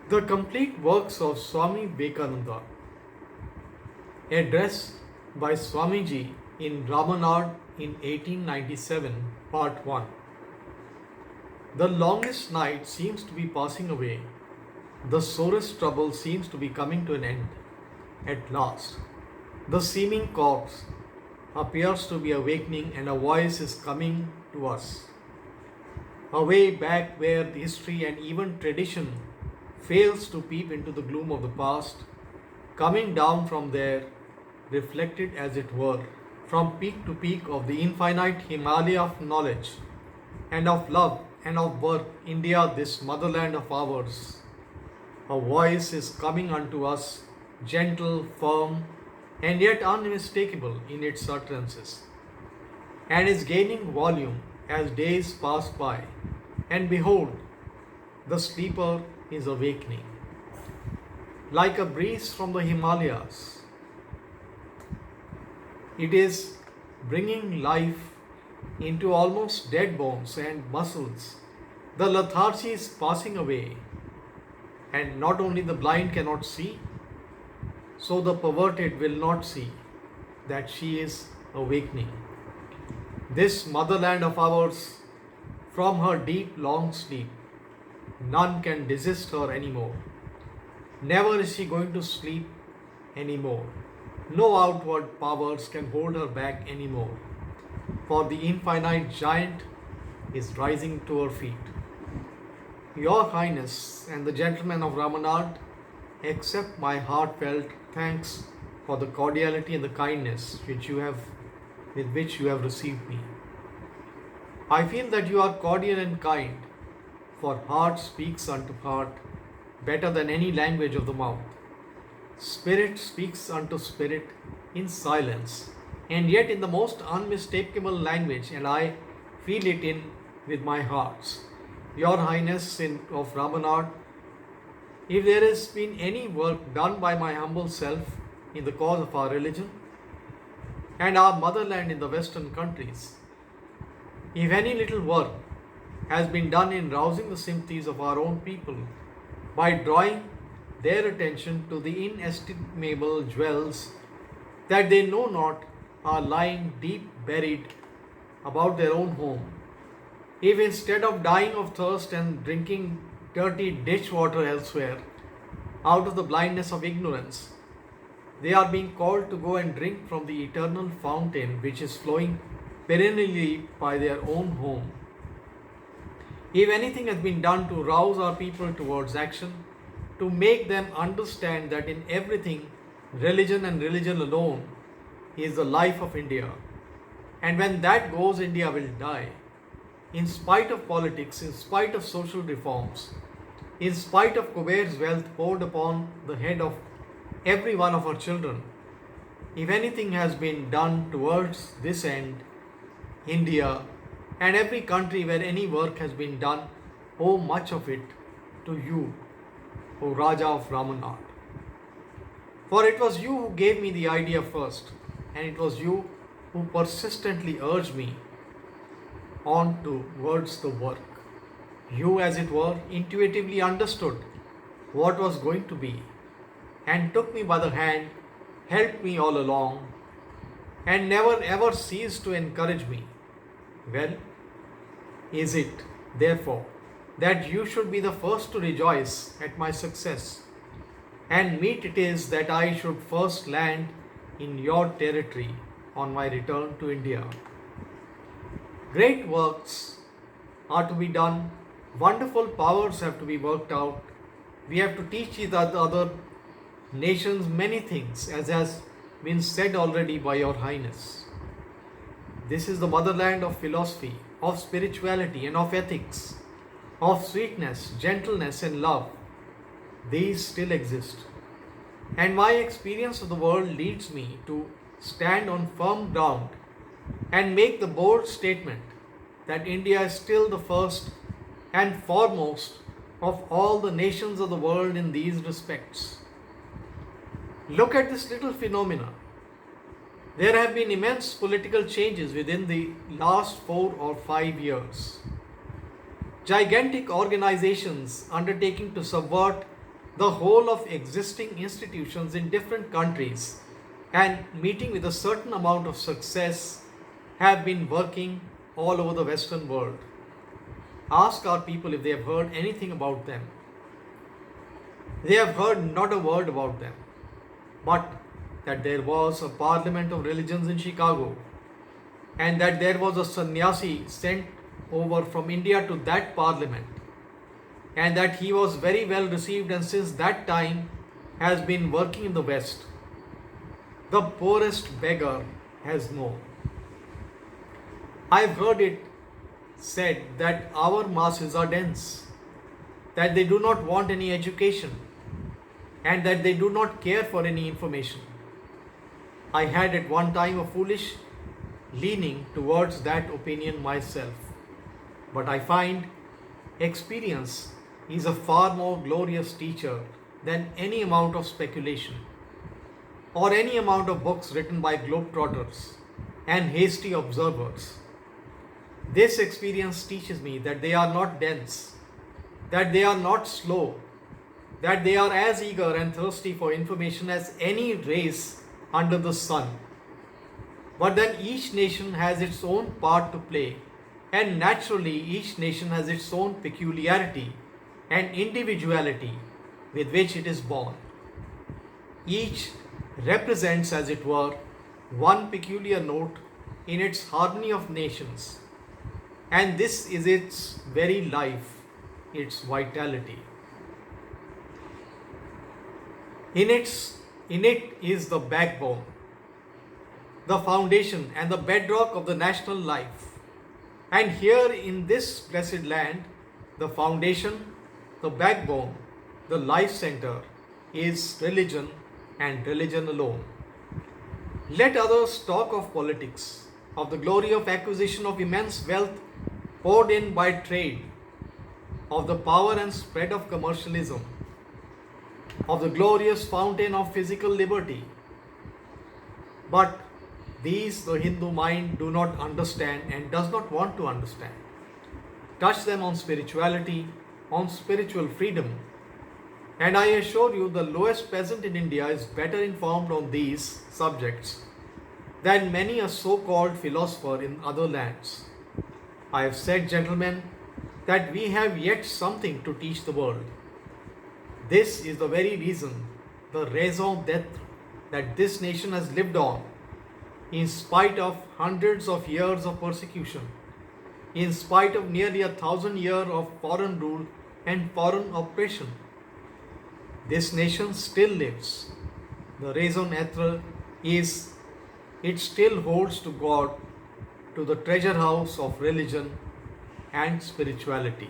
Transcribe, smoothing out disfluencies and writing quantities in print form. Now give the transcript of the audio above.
The complete works of Swami Vivekananda, addressed by Swamiji in Ramanad in 1897, Part 1. The longest night seems to be passing away. The sorest trouble seems to be coming to an end. At last, the seeming corpse appears to be awakening, and a voice is coming to us. Away back where the history and even tradition fails to peep into the gloom of the past, coming down from there, reflected as it were, from peak to peak of the infinite Himalaya of knowledge and of love and of work, India, this motherland of ours. A voice is coming unto us, gentle, firm, and yet unmistakable in its utterances, and is gaining volume as days pass by. And behold, the sleeper is awakening. Like a breeze from the Himalayas, it is bringing life into almost dead bones and muscles. The lethargy is passing away, and not only the blind cannot see, so the perverted will not see that she is awakening. This motherland of ours, from her deep, long sleep, none can desist her anymore. Never is she going to sleep anymore. No outward powers can hold her back anymore, for the infinite giant is rising to her feet. Your Highness and the gentlemen of Ramanad, accept my heartfelt thanks for the cordiality and the kindness with which you have received me. I feel that you are cordial and kind, for heart speaks unto heart better than any language of the mouth. Spirit speaks unto spirit in silence, and yet in the most unmistakable language, and I feel it in with my hearts. Your Highness of Ramanad, if there has been any work done by my humble self in the cause of our religion and our motherland in the Western countries, if any little work has been done in rousing the sympathies of our own people by drawing their attention to the inestimable jewels that they know not are lying deep buried about their own home, if instead of dying of thirst and drinking dirty ditch water elsewhere, out of the blindness of ignorance, they are being called to go and drink from the eternal fountain which is flowing perennially by their own home, if anything has been done to rouse our people towards action, to make them understand that in everything, religion and religion alone is the life of India, and when that goes, India will die. In spite of politics, in spite of social reforms, in spite of Kuber's wealth poured upon the head of every one of our children, if anything has been done towards this end, India and every country where any work has been done owe much of it to you, O Raja of Ramanad. For it was you who gave me the idea first, and it was you who persistently urged me on towards the work. You, as it were, intuitively understood what was going to be, and took me by the hand, helped me all along, and never ever ceased to encourage me. Well, is it, therefore, that you should be the first to rejoice at my success, and meet it is that I should first land in your territory on my return to India. Great works are to be done, wonderful powers have to be worked out. We have to teach the other nations many things, as has been said already by Your Highness. This is the motherland of philosophy, of spirituality, and of ethics, of sweetness, gentleness, and love. These still exist. And my experience of the world leads me to stand on firm ground and make the bold statement that India is still the first and foremost of all the nations of the world in these respects. Look at this little phenomena. There have been immense political changes within the last 4 or 5 years. Gigantic organizations undertaking to subvert the whole of existing institutions in different countries and meeting with a certain amount of success have been working all over the Western world. Ask our people if they have heard anything about them. They have heard not a word about them, but that there was a parliament of religions in Chicago and that there was a sannyasi sent over from India to that parliament and that he was very well received and since that time has been working in the West. The poorest beggar has no. I've heard it said that our masses are dense, that they do not want any education, and that they do not care for any information. I had at one time a foolish leaning towards that opinion myself, but I find experience is a far more glorious teacher than any amount of speculation or any amount of books written by globetrotters and hasty observers. This experience teaches me that they are not dense, that they are not slow, that they are as eager and thirsty for information as any race under the sun. But then each nation has its own part to play, and naturally each nation has its own peculiarity and individuality with which it is born. Each represents, as it were, one peculiar note in its harmony of nations, and this is its very life, its vitality. In it is the backbone, the foundation and the bedrock of the national life. And here in this blessed land, the foundation, the backbone, the life center is religion and religion alone. Let others talk of politics, of the glory of acquisition of immense wealth poured in by trade, of the power and spread of commercialism, of the glorious fountain of physical liberty. But these the Hindu mind do not understand and does not want to understand. Touch them on spirituality, on spiritual freedom, and I assure you the lowest peasant in India is better informed on these subjects than many a so-called philosopher in other lands. I have said, gentlemen, that we have yet something to teach the world. This is the very reason, the raison d'etre that this nation has lived on, in spite of hundreds of years of persecution, in spite of nearly 1,000 years of foreign rule and foreign oppression. This nation still lives. The raison d'etre is it still holds to God, to the treasure house of religion and spirituality.